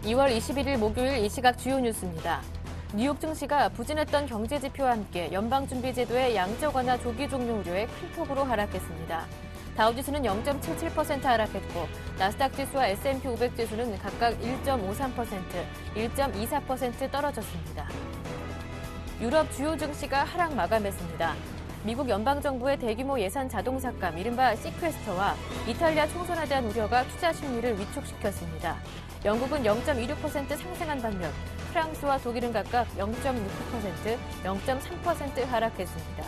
2월 21일 목요일 이 시각 주요 뉴스입니다. 뉴욕 증시가 부진했던 경제 지표와 함께 연방준비제도의 양적 완화 조기 종료 우려에 큰 폭으로 하락했습니다. 다우지수는 0.77% 하락했고 나스닥 지수와 S&P 500 지수는 각각 1.53%, 1.24% 떨어졌습니다. 유럽 주요 증시가 하락 마감했습니다. 미국 연방정부의 대규모 예산 자동 삭감, 이른바 시퀘스터와 이탈리아 총선에 대한 우려가 투자 심리를 위축시켰습니다. 영국은 0.26% 상승한 반면 프랑스와 독일은 각각 0.69%, 0.3% 하락했습니다.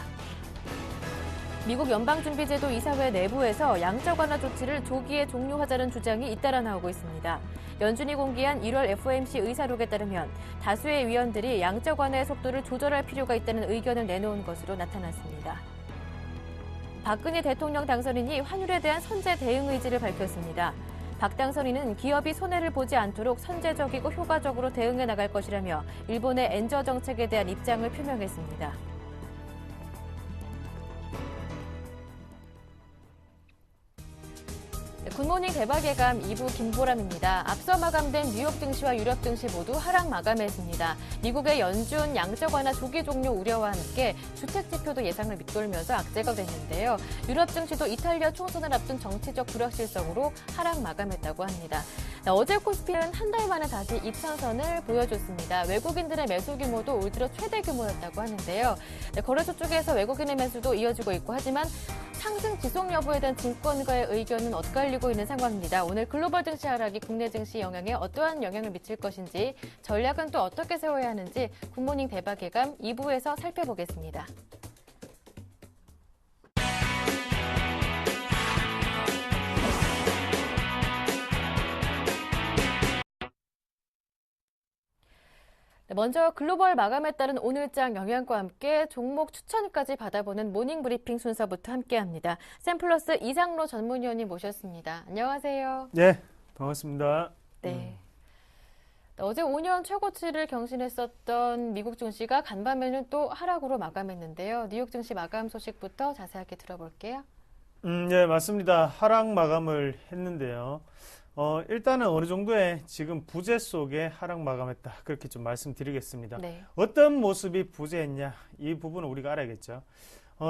미국 연방준비제도 이사회 내부에서 양적 완화 조치를 조기에 종료하자는 주장이 잇따라 나오고 있습니다. 연준이 공개한 1월 FOMC 의사록에 따르면 다수의 위원들이 양적 완화의 속도를 조절할 필요가 있다는 의견을 내놓은 것으로 나타났습니다. 박근혜 대통령 당선인이 환율에 대한 선제 대응 의지를 밝혔습니다. 박 당선인은 기업이 손해를 보지 않도록 선제적이고 효과적으로 대응해 나갈 것이라며 일본의 엔저 정책에 대한 입장을 표명했습니다. 굿모닝 대박 예감 2부 김보람입니다. 앞서 마감된 뉴욕 증시와 유럽 증시 모두 하락 마감했습니다. 미국의 연준 양적 완화 조기 종료 우려와 함께 주택 지표도 예상을 밑돌면서 악재가 됐는데요. 유럽 증시도 이탈리아 총선을 앞둔 정치적 불확실성으로 하락 마감했다고 합니다. 어제 코스피는 한 달 만에 다시 2,000선을 보여줬습니다. 외국인들의 매수 규모도 올 들어 최대 규모였다고 하는데요. 거래소 쪽에서 외국인의 매수도 이어지고 있고 하지만 상승 지속 여부에 대한 증권가의 의견은 엇갈리고 있는 상황입니다. 오늘 글로벌 증시 하락이 국내 증시 영향에 어떠한 영향을 미칠 것인지, 전략은 또 어떻게 세워야 하는지 굿모닝 대박 예감 2부에서 살펴보겠습니다. 먼저 글로벌 마감에 따른 오늘장 영향과 함께 종목 추천까지 받아보는 모닝 브리핑 순서부터 함께합니다. 샘플러스 이상로 전문위원님 모셨습니다. 안녕하세요. 네, 반갑습니다. 네. 어제 5년 최고치를 경신했었던 미국 증시가 간밤에는 또 하락으로 마감했는데요. 뉴욕 증시 마감 소식부터 자세하게 들어볼게요. 네, 맞습니다. 하락 마감을 했는데요. 일단은 어느 정도의 지금 부재 속에 하락 마감했다. 그렇게 좀 말씀드리겠습니다. 네. 어떤 모습이 부재했냐? 이 부분은 우리가 알아야겠죠.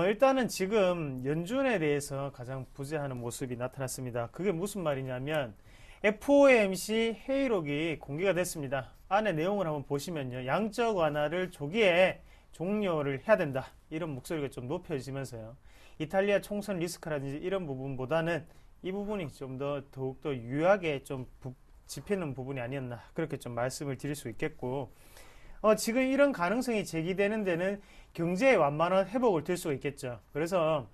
일단은 지금 연준에 대해서 가장 부재하는 모습이 나타났습니다. 그게 무슨 말이냐면 FOMC 회의록이 공개가 됐습니다. 안에 내용을 한번 보시면요. 양적 완화를 조기에 종료를 해야 된다. 이런 목소리가 좀 높여지면서요. 이탈리아 총선 리스크라든지 이런 부분보다는 이 부분이 좀 더욱더 유하게 좀 짚히는 부분이 아니었나 그렇게 좀 말씀을 드릴 수 있겠고 지금 이런 가능성이 제기되는 데는 경제의 완만한 회복을 들 수가 있겠죠. 그래서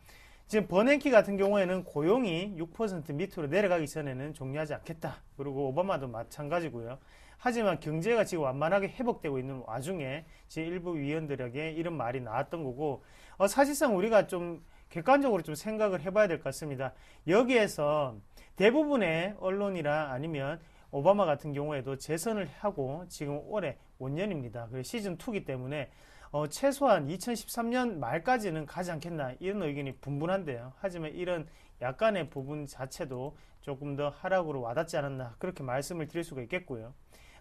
지금 버냉키 같은 경우에는 고용이 6% 밑으로 내려가기 전에는 종료하지 않겠다. 그리고 오바마도 마찬가지고요. 하지만 경제가 지금 완만하게 회복되고 있는 와중에 지금 일부 위원들에게 이런 말이 나왔던 거고 사실상 우리가 좀 객관적으로 좀 생각을 해봐야 될 것 같습니다. 여기에서 대부분의 언론이나 아니면 오바마 같은 경우에도 재선을 하고 지금 올해 5년입니다. 시즌2이기 때문에 최소한 2013년 말까지는 가지 않겠나 이런 의견이 분분한데요. 하지만 이런 약간의 부분 자체도 조금 더 하락으로 와닿지 않았나 그렇게 말씀을 드릴 수가 있겠고요.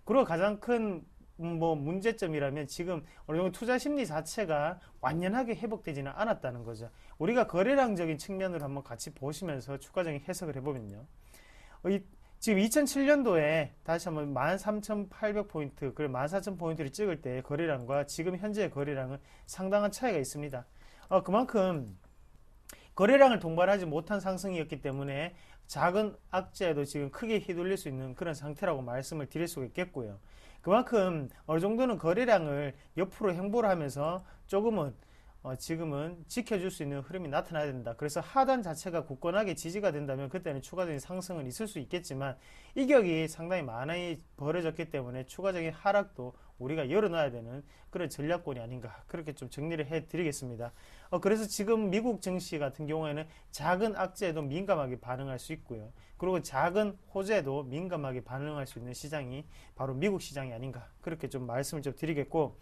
그리고 가장 큰 문제점이라면 지금 어느 정도 투자 심리 자체가 완연하게 회복되지는 않았다는 거죠. 우리가 거래량적인 측면으로 한번 같이 보시면서 추가적인 해석을 해보면요. 지금 2007년도에 다시 한번 13,800포인트, 그리고 14,000포인트를 찍을 때 거래량과 지금 현재의 거래량은 상당한 차이가 있습니다. 그만큼 거래량을 동반하지 못한 상승이었기 때문에 작은 악재에도 지금 크게 휘둘릴 수 있는 그런 상태라고 말씀을 드릴 수가 있겠고요. 그만큼 어느 정도는 거래량을 옆으로 횡보를 하면서 조금은 지금은 지켜줄 수 있는 흐름이 나타나야 된다. 그래서 하단 자체가 굳건하게 지지가 된다면 그때는 추가적인 상승은 있을 수 있겠지만 이격이 상당히 많이 벌어졌기 때문에 추가적인 하락도 우리가 열어놔야 되는 그런 전략권이 아닌가 그렇게 좀 정리를 해드리겠습니다. 그래서 지금 미국 증시 같은 경우에는 작은 악재에도 민감하게 반응할 수 있고요. 그리고 작은 호재에도 민감하게 반응할 수 있는 시장이 바로 미국 시장이 아닌가 그렇게 좀 말씀을 좀 드리겠고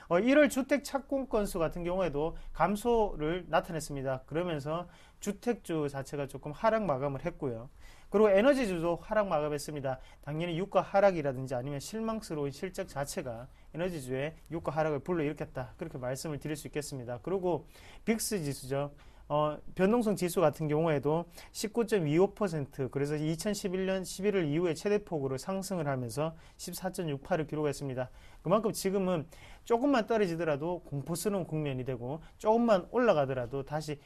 1월 주택 착공 건수 같은 경우에도 감소를 나타냈습니다. 그러면서 주택주 자체가 조금 하락 마감을 했고요. 그리고 에너지주도 하락 마감했습니다. 당연히 유가 하락이라든지 아니면 실망스러운 실적 자체가 에너지주의 유가 하락을 불러일으켰다. 그렇게 말씀을 드릴 수 있겠습니다. 그리고 빅스 지수죠. 변동성 지수 같은 경우에도 19.25%, 그래서 2011년 11월 이후에 최대폭으로 상승을 하면서 14.68을 기록했습니다. 그만큼 지금은 조금만 떨어지더라도 공포스러운 국면이 되고 조금만 올라가더라도 다시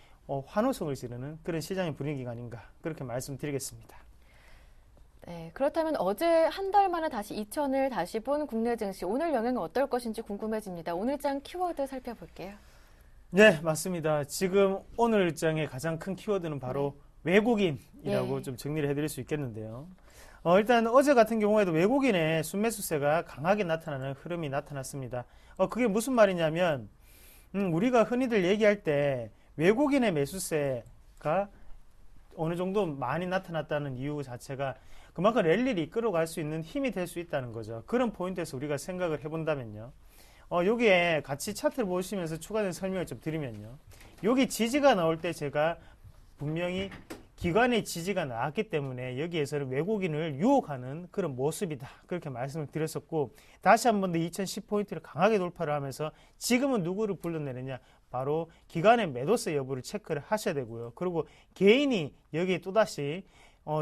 환호성을 지르는 그런 시장의 분위기가 아닌가 그렇게 말씀드리겠습니다. 네, 그렇다면 어제 한 달 만에 다시 2천을 다시 본 국내 증시, 오늘 영향은 어떨 것인지 궁금해집니다. 오늘장 키워드 살펴볼게요. 네, 맞습니다. 지금 오늘 장의 가장 큰 키워드는 바로 외국인이라고 좀 정리를 해드릴 수 있겠는데요. 일단 어제 같은 경우에도 외국인의 순매수세가 강하게 나타나는 흐름이 나타났습니다. 그게 무슨 말이냐면 우리가 흔히들 얘기할 때 외국인의 매수세가 어느 정도 많이 나타났다는 이유 자체가 그만큼 랠리를 이끌어갈 수 있는 힘이 될 수 있다는 거죠. 그런 포인트에서 우리가 생각을 해본다면요. 여기에 같이 차트를 보시면서 추가된 설명을 좀 드리면요. 여기 지지가 나올 때 제가 분명히 기관의 지지가 나왔기 때문에 여기에서는 외국인을 유혹하는 그런 모습이다. 그렇게 말씀을 드렸었고, 다시 한 번 더 2010포인트를 강하게 돌파를 하면서 지금은 누구를 불러내느냐? 바로 기관의 매도세 여부를 체크를 하셔야 되고요. 그리고 개인이 여기에 또다시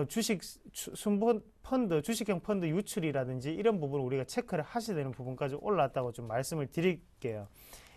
주식 순번 펀드, 주식형 펀드 유출이라든지 이런 부분을 우리가 체크를 하셔야 되는 부분까지 올라왔다고 좀 말씀을 드릴게요.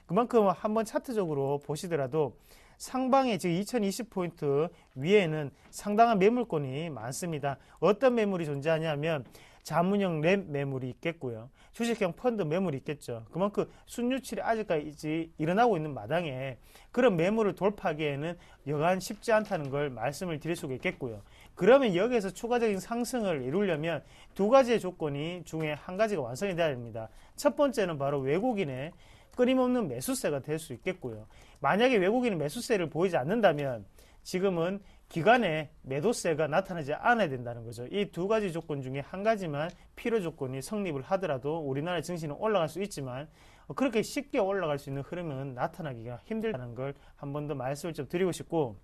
그만큼 한번 차트적으로 보시더라도 상방에 지금 2020포인트 위에는 상당한 매물권이 많습니다. 어떤 매물이 존재하냐면 자문형 랩 매물이 있겠고요. 주식형 펀드 매물이 있겠죠. 그만큼 순유출이 아직까지 일어나고 있는 마당에 그런 매물을 돌파하기에는 여간 쉽지 않다는 걸 말씀을 드릴 수가 있겠고요. 그러면 여기에서 추가적인 상승을 이루려면 두 가지의 조건이 중에 한 가지가 완성이 돼야 됩니다. 첫 번째는 바로 외국인의 끊임없는 매수세가 될 수 있겠고요. 만약에 외국인이 매수세를 보이지 않는다면 지금은 기관의 매도세가 나타나지 않아야 된다는 거죠. 이 두 가지 조건 중에 한 가지만 필요 조건이 성립을 하더라도 우리나라 증시는 올라갈 수 있지만 그렇게 쉽게 올라갈 수 있는 흐름은 나타나기가 힘들다는 걸 한 번 더 말씀을 좀 드리고 싶고,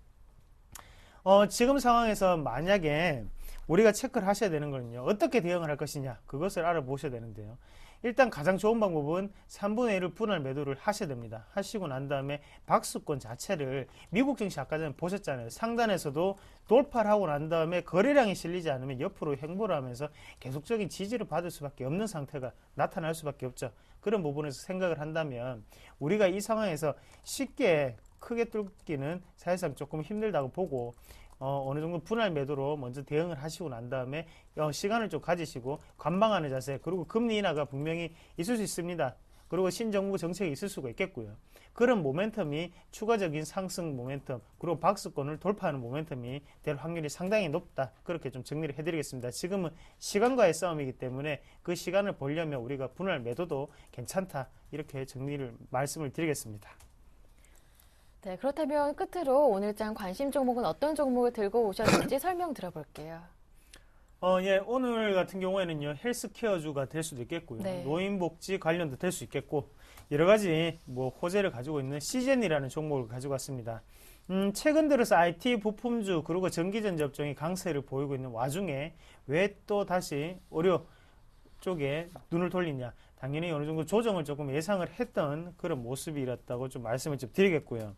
지금 상황에서 만약에 우리가 체크를 하셔야 되는 거는요, 어떻게 대응을 할 것이냐, 그것을 알아보셔야 되는데요. 일단 가장 좋은 방법은 3분의 1을 분할 매도를 하셔야 됩니다. 하시고 난 다음에 박스권 자체를 미국 증시 아까 전에 보셨잖아요. 상단에서도 돌파를 하고 난 다음에 거래량이 실리지 않으면 옆으로 횡보를 하면서 계속적인 지지를 받을 수밖에 없는 상태가 나타날 수밖에 없죠. 그런 부분에서 생각을 한다면 우리가 이 상황에서 쉽게 크게 뚫기는 사실상 조금 힘들다고 보고, 어느 정도 분할 매도로 먼저 대응을 하시고 난 다음에 시간을 좀 가지시고 관망하는 자세, 그리고 금리 인하가 분명히 있을 수 있습니다. 그리고 신정부 정책이 있을 수가 있겠고요. 그런 모멘텀이 추가적인 상승 모멘텀, 그리고 박스권을 돌파하는 모멘텀이 될 확률이 상당히 높다. 그렇게 좀 정리를 해드리겠습니다. 지금은 시간과의 싸움이기 때문에 그 시간을 보려면 우리가 분할 매도도 괜찮다. 이렇게 말씀을 드리겠습니다. 네, 그렇다면 끝으로 오늘장 관심 종목은 어떤 종목을 들고 오셨는지 설명 들어볼게요. 예, 오늘 같은 경우에는요, 헬스케어주가 될 수도 있겠고요. 네. 노인복지 관련도 될 수 있겠고, 여러 가지 호재를 가지고 있는 시젠이라는 종목을 가지고 왔습니다. 최근 들어서 IT 부품주 그리고 전기전자 업종이 강세를 보이고 있는 와중에 왜 또 다시 의료 쪽에 눈을 돌리냐? 당연히 어느 정도 조정을 조금 예상을 했던 그런 모습이었다고 좀 말씀을 좀 드리겠고요.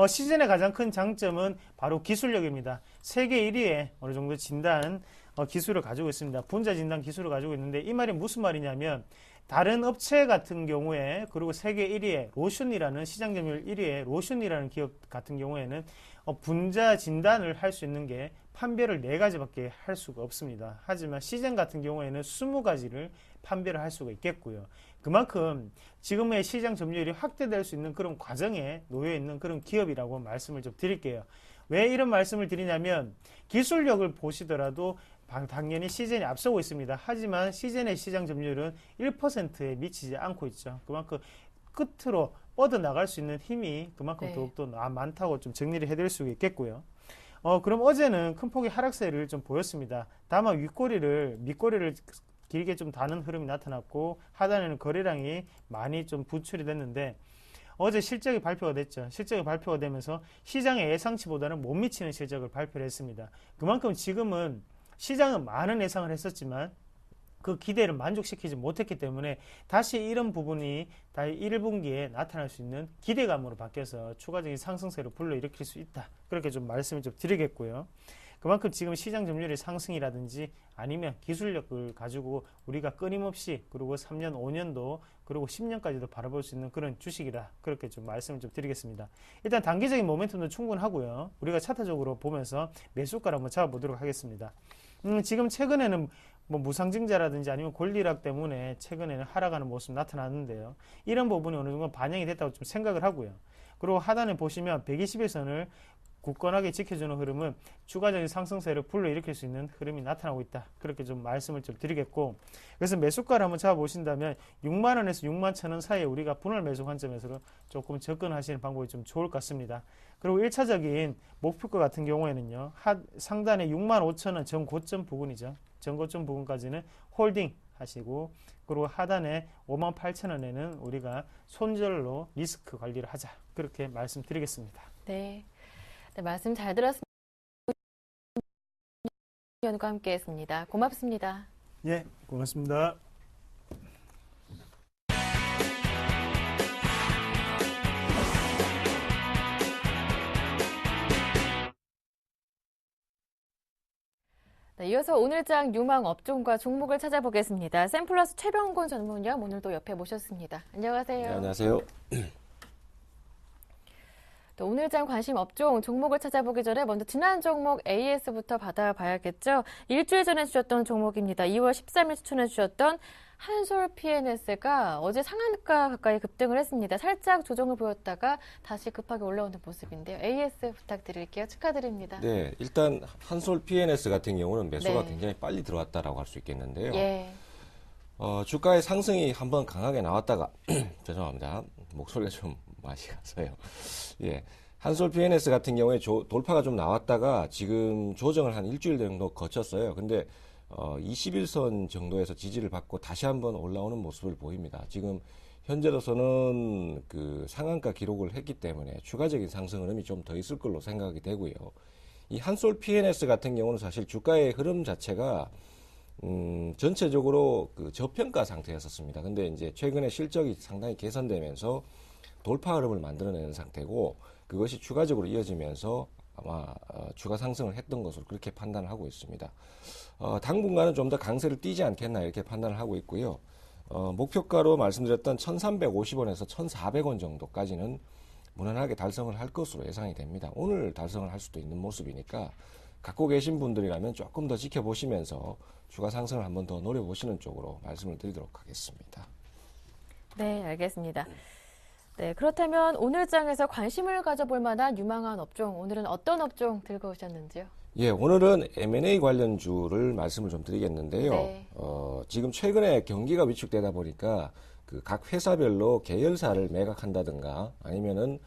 시즌의 가장 큰 장점은 바로 기술력입니다. 세계 1위의 어느 정도 진단 기술을 가지고 있습니다. 분자 진단 기술을 가지고 있는데, 이 말이 무슨 말이냐면 다른 업체 같은 경우에, 그리고 세계 1위의 로션이라는 시장 점유율 1위의 로션이라는 기업 같은 경우에는 분자 진단을 할 수 있는 게 판별을 4가지밖에 할 수가 없습니다. 하지만 시즌 같은 경우에는 20가지를 판별을 할 수가 있겠고요. 그만큼 지금의 시장 점유율이 확대될 수 있는 그런 과정에 놓여 있는 그런 기업이라고 말씀을 좀 드릴게요. 왜 이런 말씀을 드리냐면, 기술력을 보시더라도 당연히 시즌이 앞서고 있습니다. 하지만 시즌의 시장 점유율은 1%에 미치지 않고 있죠. 그만큼 끝으로 뻗어나갈 수 있는 힘이 그만큼 더욱더 많다고 좀 정리를 해드릴 수 있겠고요. 그럼 어제는 큰 폭의 하락세를 좀 보였습니다. 다만 밑꼬리를 길게 좀 다는 흐름이 나타났고 하단에는 거래량이 많이 좀 분출이 됐는데 어제 실적이 발표가 됐죠. 실적이 발표가 되면서 시장의 예상치보다는 못 미치는 실적을 발표를 했습니다. 그만큼 지금은 시장은 많은 예상을 했었지만 그 기대를 만족시키지 못했기 때문에 다시 이런 부분이 다시 1분기에 나타날 수 있는 기대감으로 바뀌어서 추가적인 상승세를 불러일으킬 수 있다. 그렇게 좀 말씀을 좀 드리겠고요. 그만큼 지금 시장 점유율의 상승이라든지 아니면 기술력을 가지고 우리가 끊임없이 그리고 3년, 5년도 그리고 10년까지도 바라볼 수 있는 그런 주식이라 그렇게 좀 말씀을 좀 드리겠습니다. 일단 단기적인 모멘텀도 충분하고요. 우리가 차트적으로 보면서 매수가를 한번 잡아보도록 하겠습니다. 지금 최근에는 뭐 무상증자라든지 아니면 권리락 때문에 최근에는 하락하는 모습 나타났는데요. 이런 부분이 어느 정도 반영이 됐다고 좀 생각을 하고요. 그리고 하단에 보시면 120일선을 굳건하게 지켜주는 흐름은 추가적인 상승세를 불러일으킬 수 있는 흐름이 나타나고 있다. 그렇게 좀 말씀을 좀 드리겠고, 그래서 매수가를 한번 잡아보신다면 6만원에서 6만 1천 원 사이에 우리가 분할 매수 관점에서 조금 접근하시는 방법이 좀 좋을 것 같습니다. 그리고 1차적인 목표가 같은 경우에는요, 상단에 6만 5천 원 전고점 부근이죠. 전고점 부근까지는 홀딩 하시고, 그리고 하단에 5만 8천 원에는 우리가 손절로 리스크 관리를 하자. 그렇게 말씀드리겠습니다. 네. 네, 말씀 잘 들었습니다. 위원과 함께했습니다. 고맙습니다. 예, 고맙습니다. 네, 이어서 오늘장 유망 업종과 종목을 찾아보겠습니다. 샘플러스 최병곤 전문위원 오늘도 옆에 모셨습니다. 안녕하세요. 네, 안녕하세요. 또 오늘장 관심 업종 종목을 찾아보기 전에 먼저 지난 종목 AS부터 받아봐야겠죠. 일주일 전에 주셨던 종목입니다. 2월 13일 추천해 주셨던 한솔 PNS가 어제 상한가 가까이 급등을 했습니다. 살짝 조정을 보였다가 다시 급하게 올라오는 모습인데요. AS 부탁드릴게요. 축하드립니다. 네, 일단 한솔 PNS 같은 경우는 매수가 네. 굉장히 빨리 들어왔다라고 할 수 있겠는데요. 예. 주가의 상승이 한번 강하게 나왔다가 죄송합니다. 목소리가 좀 맛이 가서요. 예. 한솔 PNS 같은 경우에 돌파가 좀 나왔다가 지금 조정을 한 일주일 정도 거쳤어요. 근데 21선 정도에서 지지를 받고 다시 한번 올라오는 모습을 보입니다. 지금 현재로서는 그 상한가 기록을 했기 때문에 추가적인 상승 흐름이 좀 더 있을 걸로 생각이 되고요. 이 한솔 PNS 같은 경우는 사실 주가의 흐름 자체가 전체적으로 그 저평가 상태였었습니다. 근데 이제 최근에 실적이 상당히 개선되면서 돌파 흐름을 만들어내는 상태고 그것이 추가적으로 이어지면서 아마 주가 상승을 했던 것으로 그렇게 판단을 하고 있습니다. 당분간은 좀 더 강세를 띄지 않겠나 이렇게 판단을 하고 있고요. 목표가로 말씀드렸던 1350원에서 1400원 정도까지는 무난하게 달성을 할 것으로 예상이 됩니다. 오늘 달성을 할 수도 있는 모습이니까 갖고 계신 분들이라면 조금 더 지켜보시면서 주가 상승을 한번 더 노려보시는 쪽으로 말씀을 드리도록 하겠습니다. 네, 알겠습니다. 네, 그렇다면 오늘 장에서 관심을 가져볼 만한 유망한 업종, 오늘은 어떤 업종 들고 오셨는지요? 예, 오늘은 M&A 관련주를 말씀을 좀 드리겠는데요. 네. 지금 최근에 경기가 위축되다 보니까 그 각 회사별로 계열사를 매각한다든가 아니면은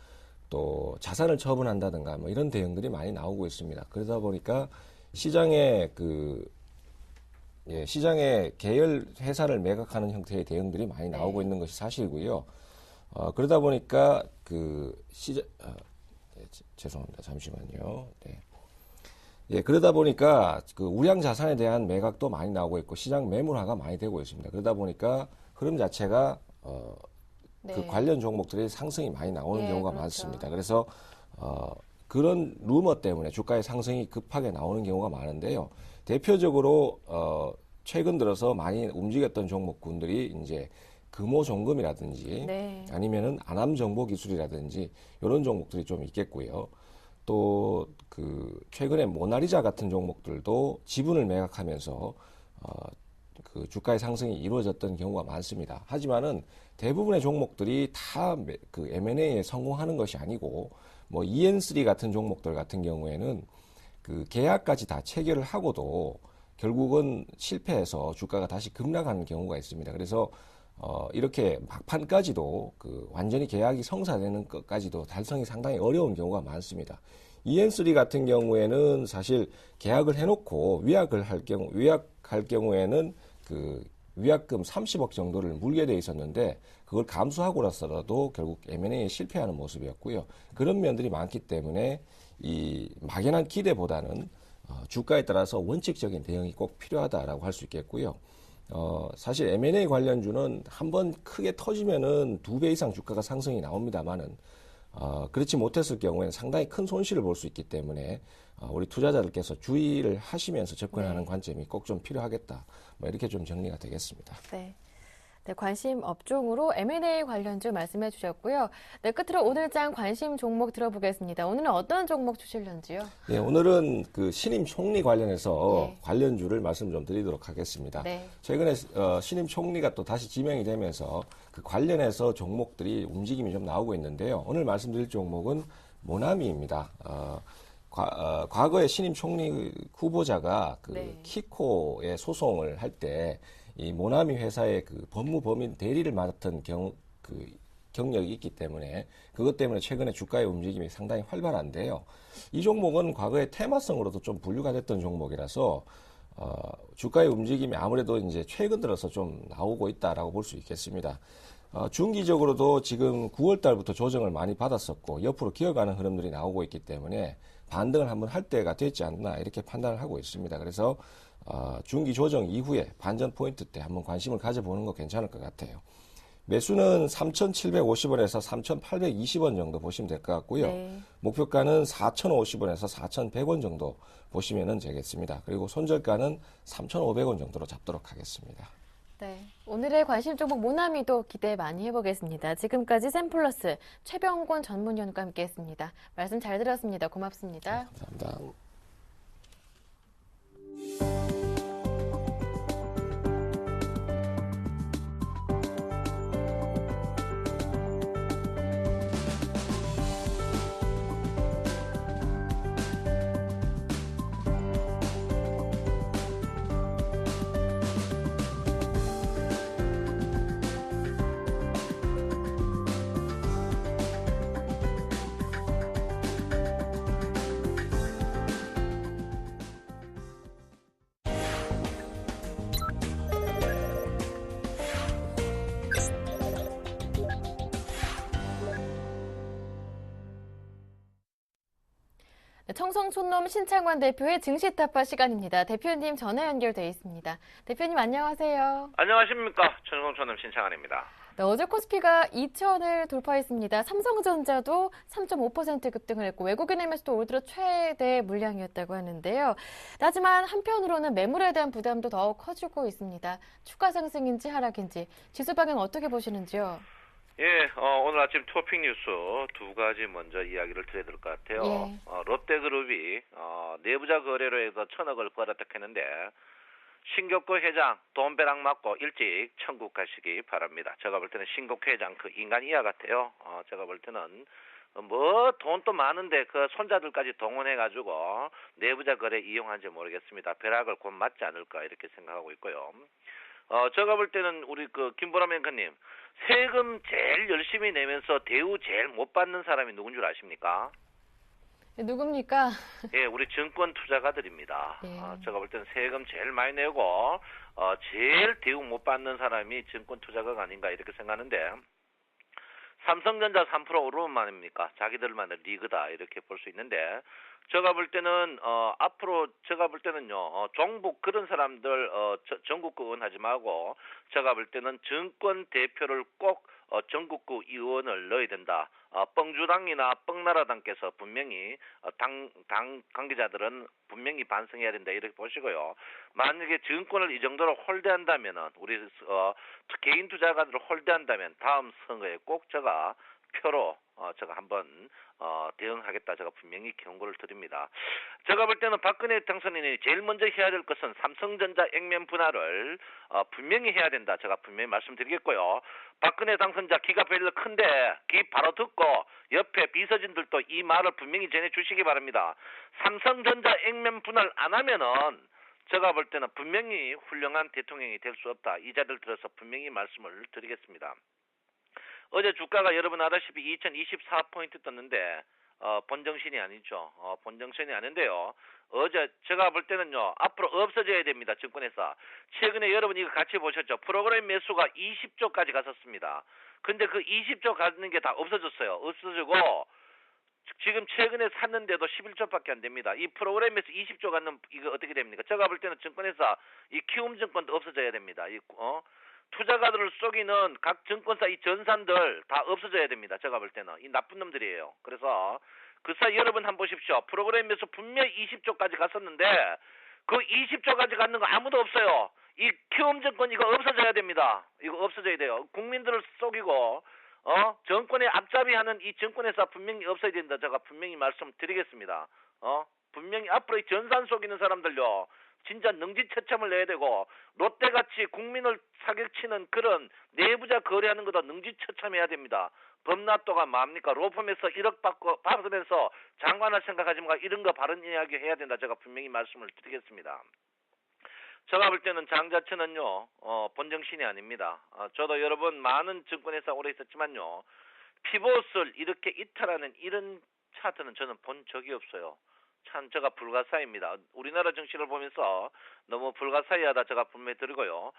또 자산을 처분한다든가 뭐 이런 대응들이 많이 나오고 있습니다. 그러다 보니까 시장에 시장에 계열 회사를 매각하는 형태의 대응들이 많이 나오고 있는 것이 사실이고요. 그러다 보니까 죄송합니다. 잠시만요. 네. 예, 그러다 보니까 그 우량 자산에 대한 매각도 많이 나오고 있고 시장 매물화가 많이 되고 있습니다. 그러다 보니까 흐름 자체가 네. 그 관련 종목들이 상승이 많이 나오는 예, 경우가 그렇죠. 많습니다. 그래서 그런 루머 때문에 주가의 상승이 급하게 나오는 경우가 많은데요. 대표적으로 최근 들어서 많이 움직였던 종목군들이 이제 금호종금이라든지 네. 아니면은 안암정보기술이라든지 이런 종목들이 좀 있겠고요. 또 그 최근에 모나리자 같은 종목들도 지분을 매각하면서 그 주가의 상승이 이루어졌던 경우가 많습니다. 하지만은 대부분의 종목들이 다 그 M&A에 성공하는 것이 아니고 뭐 EN3 같은 종목들 같은 경우에는 그 계약까지 다 체결을 하고도 결국은 실패해서 주가가 다시 급락하는 경우가 있습니다. 그래서 이렇게 막판까지도 그 완전히 계약이 성사되는 것까지도 달성이 상당히 어려운 경우가 많습니다. EN3 같은 경우에는 사실 계약을 해놓고 위약할 경우에는 그 위약금 30억 정도를 물게 돼 있었는데 그걸 감수하고 나서라도 결국 M&A에 실패하는 모습이었고요. 그런 면들이 많기 때문에 이 막연한 기대보다는 주가에 따라서 원칙적인 대응이 꼭 필요하다라고 할 수 있겠고요. 사실 M&A 관련주는 한번 크게 터지면은 2배 이상 주가가 상승이 나옵니다만은 그렇지 못했을 경우에는 상당히 큰 손실을 볼 수 있기 때문에 우리 투자자들께서 주의를 하시면서 접근하는 관점이 꼭 좀 필요하겠다. 뭐 이렇게 좀 정리가 되겠습니다. 네. 네, 관심 업종으로 M&A 관련주 말씀해 주셨고요. 네, 끝으로 오늘 장 관심 종목 들어보겠습니다. 오늘은 어떤 종목 주실런지요? 네, 오늘은 그 신임 총리 관련해서 예. 관련주를 말씀 좀 드리도록 하겠습니다. 네. 최근에 신임 총리가 또 다시 지명이 되면서 그 관련해서 종목들이 움직임이 좀 나오고 있는데요. 오늘 말씀드릴 종목은 모나미입니다. 과거에 신임 총리 후보자가 그 네. 키코의 소송을 할 때 이 모나미 회사의 그 법무법인 대리를 맡은 경력이 있기 때문에 그것 때문에 최근에 주가의 움직임이 상당히 활발한데요. 이 종목은 과거에 테마성으로도 좀 분류가 됐던 종목이라서 주가의 움직임이 아무래도 이제 최근 들어서 좀 나오고 있다라고 볼 수 있겠습니다. 중기적으로도 지금 9월 달부터 조정을 많이 받았었고 옆으로 기어가는 흐름들이 나오고 있기 때문에 반등을 한번 할 때가 됐지 않나 이렇게 판단을 하고 있습니다. 그래서 중기 조정 이후에 반전 포인트 때 한번 관심을 가져보는 거 괜찮을 것 같아요. 매수는 3,750원에서 3,820원 정도 보시면 될 것 같고요. 네. 목표가는 4,050원에서 4,100원 정도 보시면 되겠습니다. 그리고 손절가는 3,500원 정도로 잡도록 하겠습니다. 네. 오늘의 관심 종목 모나미도 기대 많이 해보겠습니다. 지금까지 샘플러스 최병곤 전문위원과 함께했습니다. 말씀 잘 들었습니다. 고맙습니다. 감사합니다. 네, 청성촌놈 신창관 대표의 증시타파 시간입니다. 대표님 전화 연결돼 있습니다. 대표님 안녕하세요. 안녕하십니까. 청성촌놈 신창환입니다. 네, 어제 코스피가 2천을 돌파했습니다. 삼성전자도 3.5% 급등을 했고 외국인 매수도 올 들어 최대 물량이었다고 하는데요. 하지만 한편으로는 매물에 대한 부담도 더욱 커지고 있습니다. 추가 상승인지 하락인지 지수 방향 어떻게 보시는지요? 예, 오늘 아침 토픽 뉴스 두 가지 먼저 이야기를 드려야 될 것 같아요. 예. 롯데그룹이 내부자 거래로 해서 1,000억을 벌어들였는데 신격구 회장 돈벼락 맞고 일찍 천국 가시기 바랍니다. 제가 볼 때는 신격구 회장 그 인간 이하 같아요. 제가 볼 때는 뭐 돈도 많은데 그 손자들까지 동원해가지고 내부자 거래 이용한지 모르겠습니다. 벼락을 곧 맞지 않을까 이렇게 생각하고 있고요. 제가 볼 때는 우리 그 김보람 앵커님 세금 제일 열심히 내면서 대우 제일 못 받는 사람이 누군 줄 아십니까? 네, 누굽니까? 예, 우리 증권 투자가들입니다. 예. 제가 볼 때는 세금 제일 많이 내고 제일 대우 못 받는 사람이 증권 투자가가 아닌가 이렇게 생각하는데 삼성전자 3% 오르면 말입니까? 자기들만의 리그다 이렇게 볼 수 있는데 제가 볼 때는 앞으로 제가 볼 때는요 종북 그런 사람들 전국구 의원하지 말고 제가 볼 때는 정권 대표를 꼭 전국구 의원을 넣어야 된다. 뻥주당이나 뻥나라당께서 분명히 당 관계자들은 분명히 반성해야 된다 이렇게 보시고요. 만약에 정권을 이 정도로 홀대한다면은 우리 개인 투자가들을 홀대한다면 다음 선거에 꼭 제가 표로 제가 한번 대응하겠다 제가 분명히 경고를 드립니다. 제가 볼 때는 박근혜 당선인이 제일 먼저 해야 될 것은 삼성전자 액면 분할을 분명히 해야 된다. 제가 분명히 말씀드리겠고요. 박근혜 당선자 기가 별로 큰데 귀 바로 듣고 옆에 비서진들도 이 말을 분명히 전해주시기 바랍니다. 삼성전자 액면 분할 안 하면은 제가 볼 때는 분명히 훌륭한 대통령이 될 수 없다. 이 자리를 들어서 분명히 말씀을 드리겠습니다. 어제 주가가 여러분 알다시피 2024포인트 떴는데 본정신이 아니죠. 본정신이 아닌데요. 어제 제가 볼 때는요. 앞으로 없어져야 됩니다. 증권회사. 최근에 여러분 이거 같이 보셨죠. 프로그램 매수가 20조까지 갔었습니다. 근데 그 20조 가는 게 다 없어졌어요. 없어지고 지금 최근에 샀는데도 11조밖에 안 됩니다. 이 프로그램에서 20조 갖는 이거 어떻게 됩니까? 제가 볼 때는 증권회사 이 키움증권도 없어져야 됩니다. 투자가들을 속이는 각 증권사 이 전산들 다 없어져야 됩니다. 제가 볼 때는 이 나쁜 놈들이에요. 그래서 그 사이 여러분 한번 보십시오. 프로그램에서 분명히 20조까지 갔었는데 그 20조까지 갔는 거 아무도 없어요. 이 키움증권 이거 없어져야 됩니다. 이거 없어져야 돼요. 국민들을 속이고 정권의 앞잡이하는 이 증권회사 분명히 없어야 된다. 제가 분명히 말씀드리겠습니다. 분명히 앞으로 이 전산 속이는 사람들요. 진짜 능지처참을 내야 되고 롯데같이 국민을 사격치는 그런 내부자 거래하는 것도 능지처참해야 됩니다. 범納도가 뭡니까? 로펌에서 1억 받으면서 장관할 생각하지 마. 이런 거 바른 이야기 해야 된다. 제가 분명히 말씀을 드리겠습니다. 제가 볼 때는 장 자체는요, 본정신이 아닙니다. 저도 여러분 많은 증권회사 오래 있었지만요, 피봇을 이렇게 이탈하는 이런 차트는 저는 본 적이 없어요. 참 제가 불가사의입니다. 우리나라 정치를 보면서 너무 불가사의하다 제가 분명히 드리고요.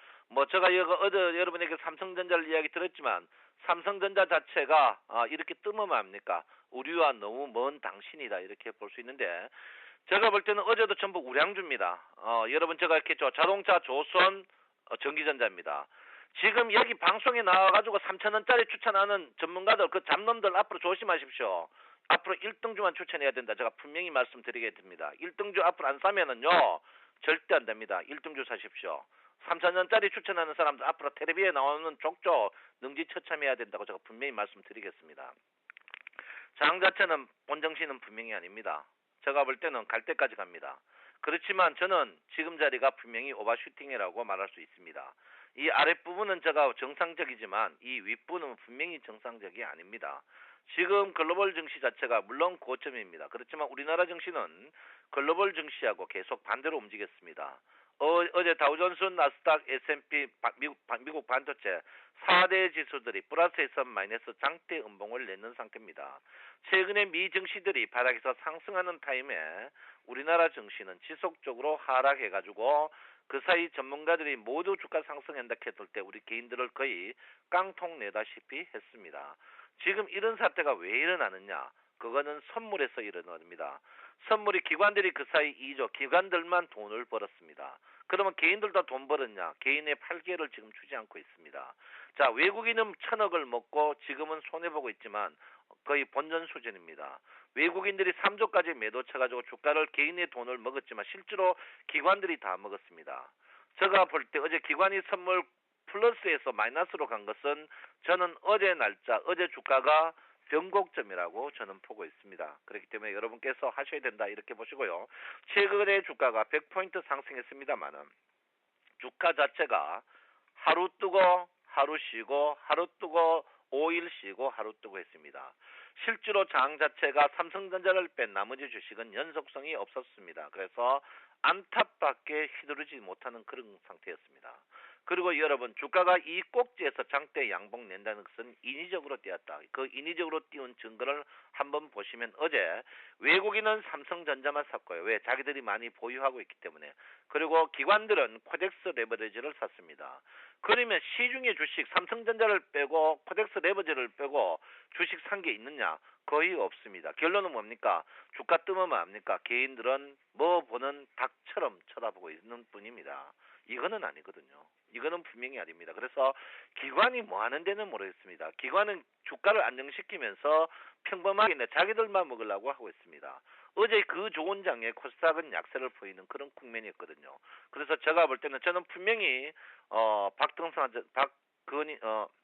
제가 어제 여러분에게 삼성전자를 이야기 들었지만 삼성전자 자체가 이렇게 뜨면 합니까? 우리와 너무 먼 당신이다 이렇게 볼 수 있는데 제가 볼 때는 어제도 전부 우량주입니다. 여러분 제가 이렇게 했죠. 자동차, 조선, 전기전자입니다. 지금 여기 방송에 나와가지고 3,000원짜리 추천하는 전문가들 그 잡놈들 앞으로 조심하십시오. 앞으로 1등주만 추천해야 된다. 제가 분명히 말씀드리겠습니다. 1등주 앞으로 안 사면은요 절대 안 됩니다. 1등주 사십시오. 3,000원짜리 추천하는 사람들 앞으로 텔레비에 나오는 족족 능지처참해야 된다고 제가 분명히 말씀드리겠습니다. 장 자체는 본정신은 분명히 아닙니다. 제가 볼 때는 갈 때까지 갑니다. 그렇지만 저는 지금 자리가 분명히 오버슈팅이라고 말할 수 있습니다. 이 아랫부분은 제가 정상적이지만 이 윗부분은 분명히 정상적이 아닙니다. 지금 글로벌 증시 자체가 물론 고점입니다. 그렇지만 우리나라 증시는 글로벌 증시하고 계속 반대로 움직였습니다. 어제 다우존스, 나스닥, S&P, 미국 반도체 4대 지수들이 플러스에서 마이너스 장대 음봉을 내는 상태입니다. 최근에 미 증시들이 바닥에서 상승하는 타임에 우리나라 증시는 지속적으로 하락해가지고 그 사이 전문가들이 모두 주가 상승한다 했을 때 우리 개인들을 거의 깡통 내다시피 했습니다. 지금 이런 사태가 왜 일어나느냐? 그거는 선물에서 일어납니다. 선물이 기관들이 그 사이 2조, 기관들만 돈을 벌었습니다. 그러면 개인들도 돈 벌었냐? 개인의 8개를 지금 주지 않고 있습니다. 자, 외국인은 1,000억을 먹고 지금은 손해보고 있지만 거의 본전 수준입니다. 외국인들이 3조까지 매도 쳐가지고 주가를 개인의 돈을 먹었지만 실제로 기관들이 다 먹었습니다. 제가 볼 때 어제 기관이 선물 플러스에서 마이너스로 간 것은 저는 어제 날짜, 어제 주가가 변곡점이라고 저는 보고 있습니다. 그렇기 때문에 여러분께서 하셔야 된다 이렇게 보시고요. 최근에 주가가 100포인트 상승했습니다만은 주가 자체가 하루 뜨고 하루 쉬고 하루 뜨고 5일 쉬고 하루 뜨고 했습니다. 실제로 장 자체가 삼성전자를 뺀 나머지 주식은 연속성이 없었습니다. 그래서 안팎밖에 휘두르지 못하는 그런 상태였습니다. 그리고 여러분 주가가 이 꼭지에서 장대 양봉 낸다는 것은 인위적으로 띄었다. 그 인위적으로 띄운 증거를 한번 보시면 어제 외국인은 삼성전자만 샀고요. 왜? 자기들이 많이 보유하고 있기 때문에. 그리고 기관들은 코덱스 레버리지를 샀습니다. 그러면 시중의 주식 삼성전자를 빼고 코덱스 레버리지를 빼고 주식 산 게 있느냐? 거의 없습니다. 결론은 뭡니까? 주가 뜨면 뭡니까? 개인들은 뭐 보는 닭처럼 쳐다보고 있는 뿐입니다. 이거는 아니거든요. 이거는 분명히 아닙니다. 그래서 기관이 뭐 하는 데는 모르겠습니다. 기관은 주가를 안정시키면서 평범하게 자기들만 먹으려고 하고 있습니다. 어제 그 좋은 장에 코스닥은 약세를 보이는 그런 국면이었거든요. 그래서 제가 볼 때는 저는 분명히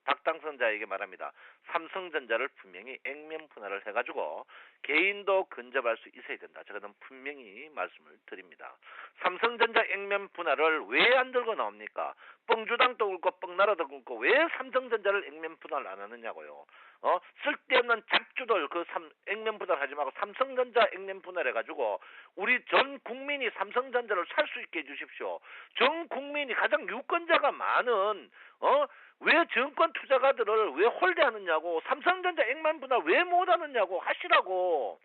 박당선자에게 말합니다. 삼성전자를 분명히 액면 분할을 해가지고 개인도 근접할 수 있어야 된다. 저는 분명히 말씀을 드립니다. 삼성전자 액면 분할을 왜 안 들고 나옵니까? 뻥주당도 굵고 뻥나라도 굵고 왜 삼성전자를 액면 분할 안 하느냐고요. 쓸데없는 잡주들 액면 분할하지 말고 삼성전자 액면 분할해가지고 우리 전 국민이 삼성전자를 살 수 있게 해주십시오. 전 국민이 가장 유권자가 많은 왜 정권 투자가들을 왜 홀대하느냐고, 삼성전자 액면 분할 왜 못하느냐고 하시라고.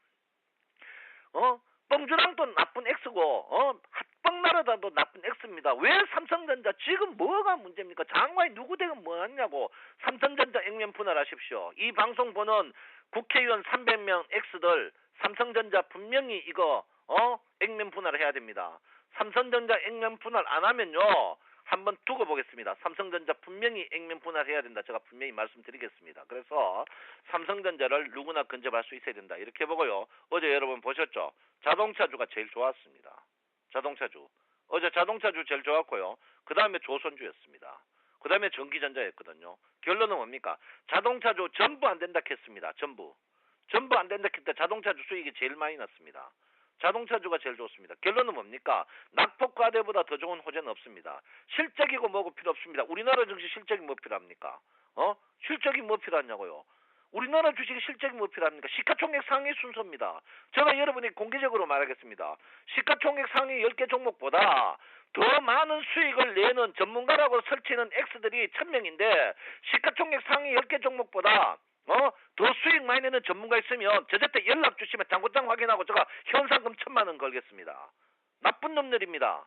뻥주랑도 나쁜 X고, 핫뻥나라다도 나쁜 X입니다. 왜 삼성전자 지금 뭐가 문제입니까? 장관이 누구 되면 뭐하냐고. 삼성전자 액면 분할하십시오. 이 방송 보는 국회의원 300명 X들 삼성전자 분명히 이거 액면 분할을 해야 됩니다. 삼성전자 액면 분할 안 하면요, 한번 두고 보겠습니다. 삼성전자 분명히 액면 분할해야 된다. 제가 분명히 말씀드리겠습니다. 그래서 삼성전자를 누구나 근접할 수 있어야 된다. 이렇게 보고요. 어제 여러분 보셨죠? 자동차주가 제일 좋았습니다. 자동차주. 어제 자동차주 제일 좋았고요. 그 다음에 조선주였습니다. 그 다음에 전기전자였거든요. 결론은 뭡니까? 자동차주 전부 안 된다 했습니다. 전부 안 된다 했다. 자동차주 수익이 제일 많이 났습니다. 자동차주가 제일 좋습니다. 결론은 뭡니까? 낙폭과대보다 더 좋은 호재는 없습니다. 실적이고 뭐고 필요 없습니다. 우리나라 증시 실적이 뭐 필요합니까? 실적이 뭐 필요하냐고요? 우리나라 주식의 실적이 뭐 필요합니까? 시가총액 상위 순서입니다. 제가 여러분이 공개적으로 말하겠습니다. 시가총액 상위 10개 종목보다 더 많은 수익을 내는 전문가라고 설치는 X들이 1000명인데 시가총액 상위 10개 종목보다 더 수익 많이 내는 전문가 있으면 저한테 연락 주시면 장고장 확인하고 제가 현상금 1000만 원 걸겠습니다. 나쁜 놈들입니다.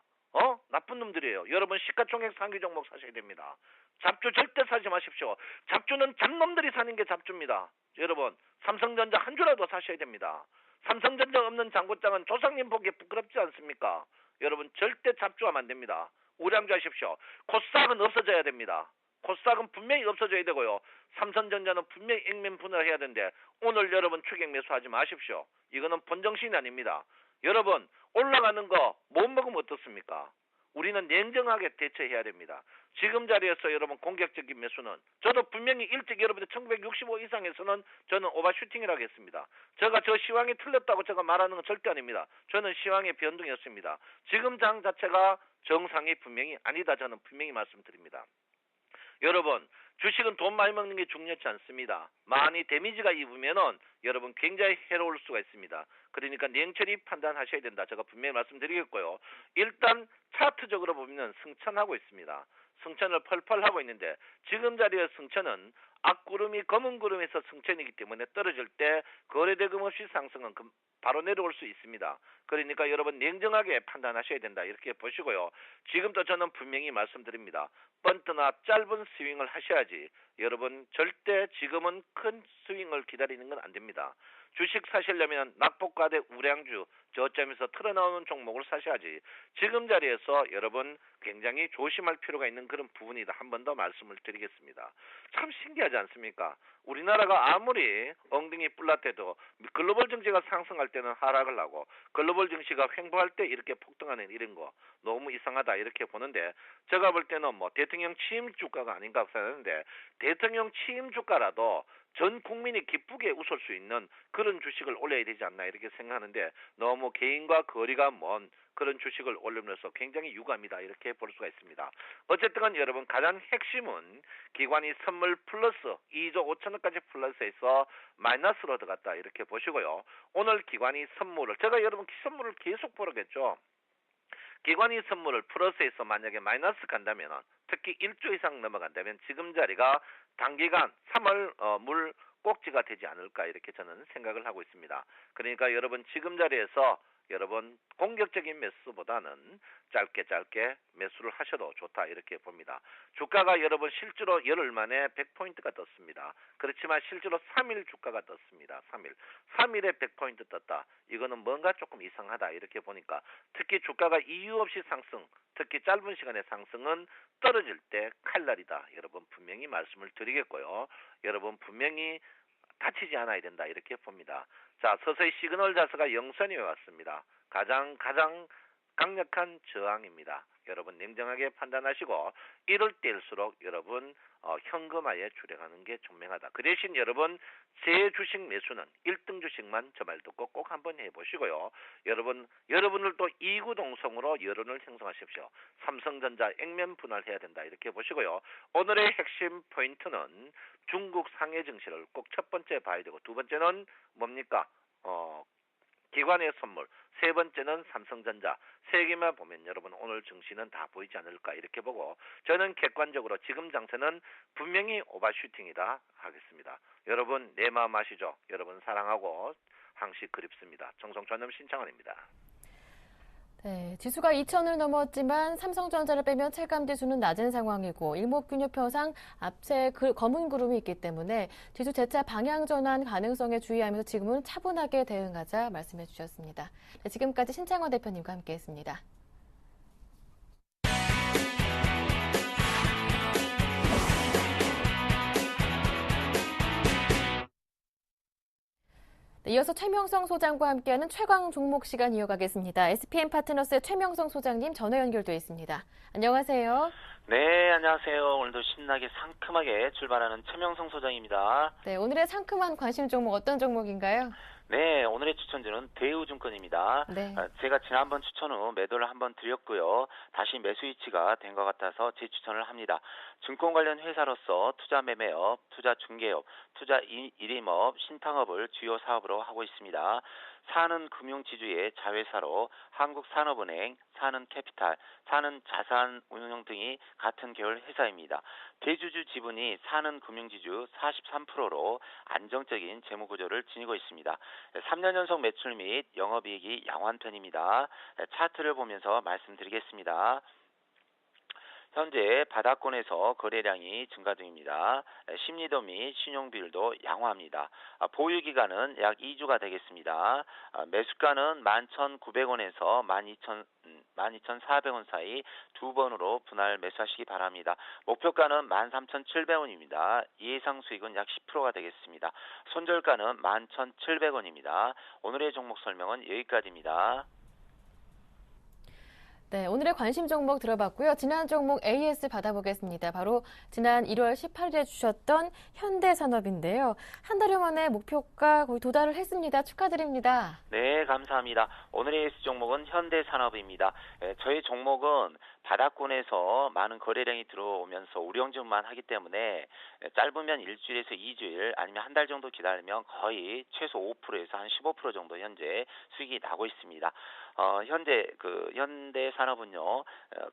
나쁜 놈들이에요. 여러분 시가총액 상위 종목 사셔야 됩니다. 잡주 절대 사지 마십시오. 잡주는 잡놈들이 사는 게 잡주입니다. 여러분 삼성전자 한 주라도 사셔야 됩니다. 삼성전자 없는 장고장은 조상님 보기에 부끄럽지 않습니까? 여러분 절대 잡주하면 안 됩니다. 우량주하십시오. 코스닥은 없어져야 됩니다. 코스닥은 분명히 없어져야 되고요. 삼성전자는 분명히 액면 분할해야 되는데 오늘 여러분 추격 매수하지 마십시오. 이거는 본정신이 아닙니다. 여러분 올라가는 거 못 먹으면 어떻습니까? 우리는 냉정하게 대처해야 됩니다. 지금 자리에서 여러분 공격적인 매수는 저도 분명히 일찍 여러분들 1965 이상에서는 저는 오버슈팅이라고 했습니다. 제가 저 시황이 틀렸다고 제가 말하는 건 절대 아닙니다. 저는 시황의 변동이었습니다. 지금 장 자체가 정상이 분명히 아니다. 저는 분명히 말씀드립니다. 여러분 주식은 돈 많이 먹는 게 중요하지 않습니다. 많이 데미지가 입으면은 여러분 굉장히 해로울 수가 있습니다. 그러니까 냉철히 판단하셔야 된다. 제가 분명히 말씀드리겠고요. 일단 차트적으로 보면 승천하고 있습니다. 승천을 펄펄 하고 있는데 지금 자리의 승천은 앞구름이 검은 구름에서 승천이기 때문에 떨어질 때 거래대금 없이 상승은 바로 내려올 수 있습니다. 그러니까 여러분 냉정하게 판단하셔야 된다. 이렇게 보시고요. 지금도 저는 분명히 말씀드립니다. 번트나 짧은 스윙을 하셔야지 여러분 절대 지금은 큰 스윙을 기다리는 건 안 됩니다. 주식 사시려면 낙폭과대 우량주 저점에서 틀어나오는 종목을 사셔야지 지금 자리에서 여러분 굉장히 조심할 필요가 있는 그런 부분이다. 한 번 더 말씀을 드리겠습니다. 참 신기하지 않습니까? 우리나라가 아무리 엉덩이 뿔라떼도 글로벌 증시가 상승할 때는 하락을 하고 글로벌 증시가 횡보할 때 이렇게 폭등하는 이런 거 너무 이상하다 이렇게 보는데 제가 볼 때는 뭐 대통령 취임 주가가 아닌가 생각하는데 대통령 취임 주가라도 전 국민이 기쁘게 웃을 수 있는 그런 주식을 올려야 되지 않나 이렇게 생각하는데 너무 개인과 거리가 먼 그런 주식을 올리면서 굉장히 유감이다 이렇게 볼 수가 있습니다. 어쨌든 여러분 가장 핵심은 기관이 선물 플러스 2조 5천억까지 플러스해서 마이너스로 들어갔다 이렇게 보시고요. 오늘 기관이 선물을 제가 여러분 선물을 계속 보라겠죠. 기관이 선물을 플러스해서 만약에 마이너스 간다면 특히 1조 이상 넘어간다면 지금 자리가 단기간 3월 물 꼭지가 되지 않을까 이렇게 저는 생각을 하고 있습니다. 그러니까 여러분 지금 자리에서 여러분 공격적인 매수보다는 짧게 매수를 하셔도 좋다 이렇게 봅니다. 주가가 여러분 실제로 열흘 만에 100포인트가 떴습니다. 그렇지만 실제로 3일 주가가 떴습니다. 3일에 100포인트 떴다. 이거는 뭔가 조금 이상하다 이렇게 보니까 특히 주가가 이유 없이 상승 특히 짧은 시간의 상승은 떨어질 때 칼날이다. 여러분 분명히 말씀을 드리겠고요. 여러분 분명히 다치지 않아야 된다 이렇게 봅니다. 자 서서히 시그널 자세가 영선이 왔습니다. 가장 강력한 저항입니다. 여러분 냉정하게 판단하시고 이럴 때일수록 여러분 현금화에 주력하는 게 총명하다. 그 대신 여러분 제 주식 매수는 1등 주식만 저 말 듣고 꼭 한번 해보시고요. 여러분을 또 이구동성으로 여론을 형성하십시오. 삼성전자 액면 분할해야 된다 이렇게 보시고요. 오늘의 핵심 포인트는 중국 상해 증시를 꼭 첫 번째 봐야 되고 두 번째는 뭡니까? 기관의 선물, 세 번째는 삼성전자. 세 개만 보면 여러분 오늘 증시는 다 보이지 않을까 이렇게 보고 저는 객관적으로 지금 장세는 분명히 오버슈팅이다 하겠습니다. 여러분 내 마음 아시죠? 여러분 사랑하고 항시 그립습니다. 정성찬님 신창원입니다. 네, 지수가 2,000을 넘었지만 삼성전자를 빼면 체감지수는 낮은 상황이고 일목균형표상 앞에 검은 구름이 있기 때문에 지수 재차 방향 전환 가능성에 주의하면서 지금은 차분하게 대응하자 말씀해 주셨습니다. 네, 지금까지 신창원 대표님과 함께했습니다. 네, 이어서 최명성 소장과 함께하는 최강 종목 시간 이어가겠습니다. SPM 파트너스의 최명성 소장님 전화 연결돼 있습니다. 안녕하세요. 네, 안녕하세요. 오늘도 신나게 상큼하게 출발하는 최명성 소장입니다. 네, 오늘의 상큼한 관심 종목 어떤 종목인가요? 네, 오늘의 추천주는 대우증권입니다. 네. 제가 지난번 추천 후 매도를 한번 드렸고요. 다시 매수 위치가 된 것 같아서 재추천을 합니다. 증권 관련 회사로서 투자 매매업, 투자 중개업, 투자 일임업, 신탁업을 주요 사업으로 하고 있습니다. 사는 금융지주의 자회사로 한국산업은행, 사는캐피탈, 사는자산운용 등이 같은 계열 회사입니다. 대주주 지분이 사는금융지주 43%로 안정적인 재무구조를 지니고 있습니다. 3년 연속 매출 및 영업이익이 양호한 편입니다. 차트를 보면서 말씀드리겠습니다. 현재 바닥권에서 거래량이 증가 중입니다. 심리도 및 신용비율도 양호합니다. 보유기간은 약 2주가 되겠습니다. 매수가는 11,900원에서 12,400원 사이 두 번으로 분할 매수하시기 바랍니다. 목표가는 13,700원입니다. 예상 수익은 약 10%가 되겠습니다. 손절가는 11,700원입니다. 오늘의 종목 설명은 여기까지입니다. 네, 오늘의 관심 종목 들어봤고요. 지난 종목 AS 받아보겠습니다. 바로 지난 1월 18일에 주셨던 현대산업인데요. 한 달여 만에 목표가 거의 도달을 했습니다. 축하드립니다. 네, 감사합니다. 오늘의 AS 종목은 현대산업입니다. 저희 종목은 바닥권에서 많은 거래량이 들어오면서 우량주만 하기 때문에 짧으면 일주일에서 2주일 아니면 한 달 정도 기다리면 거의 최소 5%에서 한 15% 정도 현재 수익이 나고 있습니다. 현재 현대산업은요,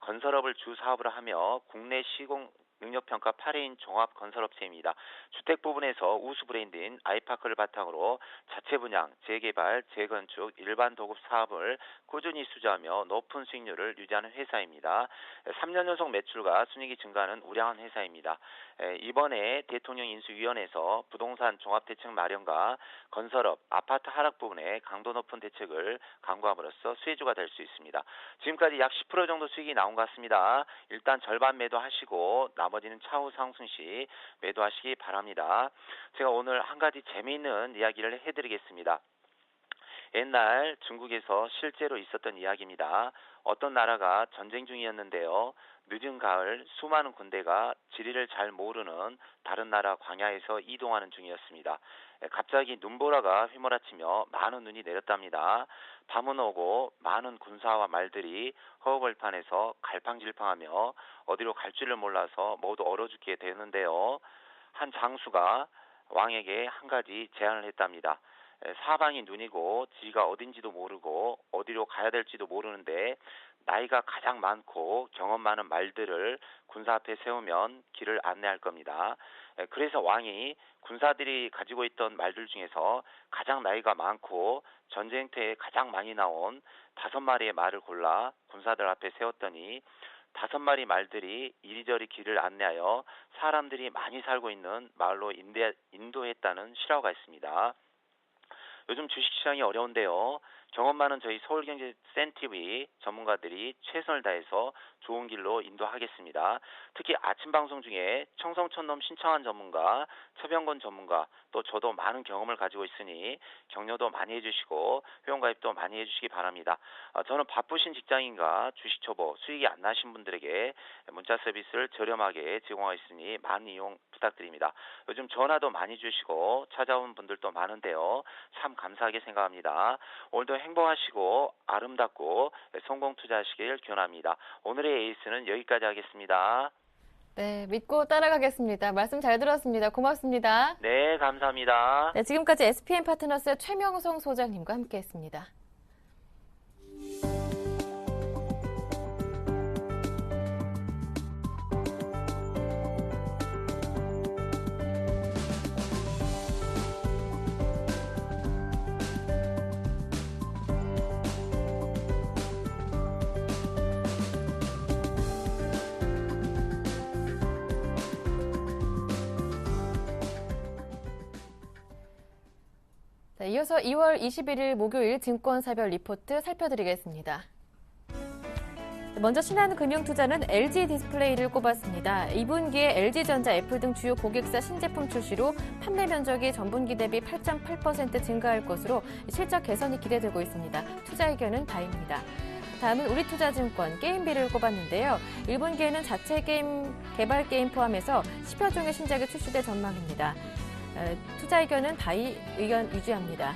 건설업을 주 사업으로 하며 국내 시공 능력평가 8회인 종합건설업체입니다. 주택 부분에서 우수 브랜드인 아이파크를 바탕으로 자체 분양, 재개발, 재건축, 일반 도급 사업을 꾸준히 수주하며 높은 수익률을 유지하는 회사입니다. 3년 연속 매출과 순이익이 증가하는 우량한 회사입니다. 이번에 대통령 인수위원회에서 부동산 종합대책 마련과 건설업, 아파트 하락 부분에 강도 높은 대책을 강구함으로써 수혜주가 될 수 있습니다. 지금까지 약 10% 정도 수익이 나온 것 같습니다. 일단 절반 매도하시고 나머지는 차후 상승 시 매도하시기 바랍니다. 제가 오늘 한 가지 재미있는 이야기를 해드리겠습니다. 옛날 중국에서 실제로 있었던 이야기입니다. 어떤 나라가 전쟁 중이었는데요. 늦은 가을 수많은 군대가 지리를 잘 모르는 다른 나라 광야에서 이동하는 중이었습니다. 갑자기 눈보라가 휘몰아치며 많은 눈이 내렸답니다. 밤은 오고 많은 군사와 말들이 허허벌판에서 갈팡질팡하며 어디로 갈 줄을 몰라서 모두 얼어 죽게 되는데요. 한 장수가 왕에게 한 가지 제안을 했답니다. 사방이 눈이고 지가 어딘지도 모르고 어디로 가야 될지도 모르는데 나이가 가장 많고 경험 많은 말들을 군사 앞에 세우면 길을 안내할 겁니다. 그래서 왕이 군사들이 가지고 있던 말들 중에서 가장 나이가 많고 전쟁터에 가장 많이 나온 5마리의 말을 골라 군사들 앞에 세웠더니 5마리 말들이 이리저리 길을 안내하여 사람들이 많이 살고 있는 마을로 인도했다는 실화가 있습니다. 요즘 주식시장이 어려운데요. 경험 많은 저희 서울경제센TV 전문가들이 최선을 다해서 좋은 길로 인도하겠습니다. 특히 아침 방송 중에 청성촌놈 신청한 전문가, 최병건 전문가, 또 저도 많은 경험을 가지고 있으니 격려도 많이 해주시고 회원가입도 많이 해주시기 바랍니다. 저는 바쁘신 직장인과 주식 초보, 수익이 안 나신 분들에게 문자 서비스를 저렴하게 제공하고 있으니 많은 이용 부탁드립니다. 요즘 전화도 많이 주시고 찾아온 분들도 많은데요. 참 감사하게 생각합니다. 오늘도 행복하시고 아름답고 성공 투자하시길 기원합니다. 오늘의 에이스는 여기까지 하겠습니다. 네, 믿고 따라가겠습니다. 말씀 잘 들었습니다. 고맙습니다. 네, 감사합니다. 네, 지금까지 SPM 파트너스의 최명성 소장님과 함께했습니다. 네, 이어서 2월 21일 목요일 증권사별 리포트 살펴드리겠습니다. 먼저 신한금융투자는 LG디스플레이를 꼽았습니다. 2분기에 LG전자, 애플 등 주요 고객사 신제품 출시로 판매 면적이 전분기 대비 8.8% 증가할 것으로 실적 개선이 기대되고 있습니다. 투자 의견은 다입니다. 다음은 우리투자증권 게임비를 꼽았는데요. 1분기에는 자체 게임, 개발 게임 포함해서 10여 종의 신작이 출시될 전망입니다. 투자 의견은 다이 의견 유지합니다.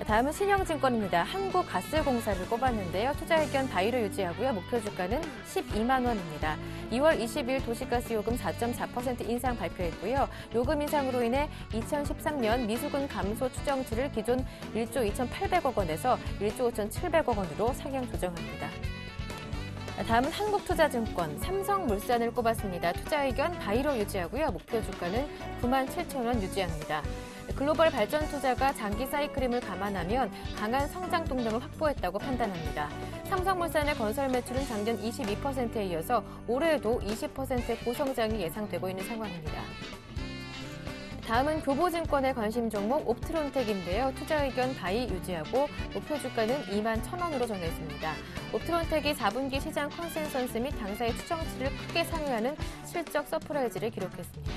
다음은 신영증권입니다. 한국가스공사를 꼽았는데요. 투자 의견 다이로 유지하고요. 목표 주가는 12만 원입니다. 2월 20일 도시가스 요금 4.4% 인상 발표했고요. 요금 인상으로 인해 2013년 미수금 감소 추정치를 기존 1조 2,800억 원에서 1조 5,700억 원으로 상향 조정합니다. 다음은 한국투자증권 삼성물산을 꼽았습니다. 투자 의견 바이로 유지하고요. 목표 주가는 97,000원 유지합니다. 글로벌 발전 투자가 장기 사이클임을 감안하면 강한 성장 동력을 확보했다고 판단합니다. 삼성물산의 건설 매출은 작년 22%에 이어서 올해에도 20%의 고성장이 예상되고 있는 상황입니다. 다음은 교보증권의 관심 종목 옵트론텍인데요. 투자 의견 바이 유지하고 목표 주가는 21,000원으로 정했습니다. 옵트론텍이 4분기 시장 컨센서스 및 당사의 추정치를 크게 상회하는 실적 서프라이즈를 기록했습니다.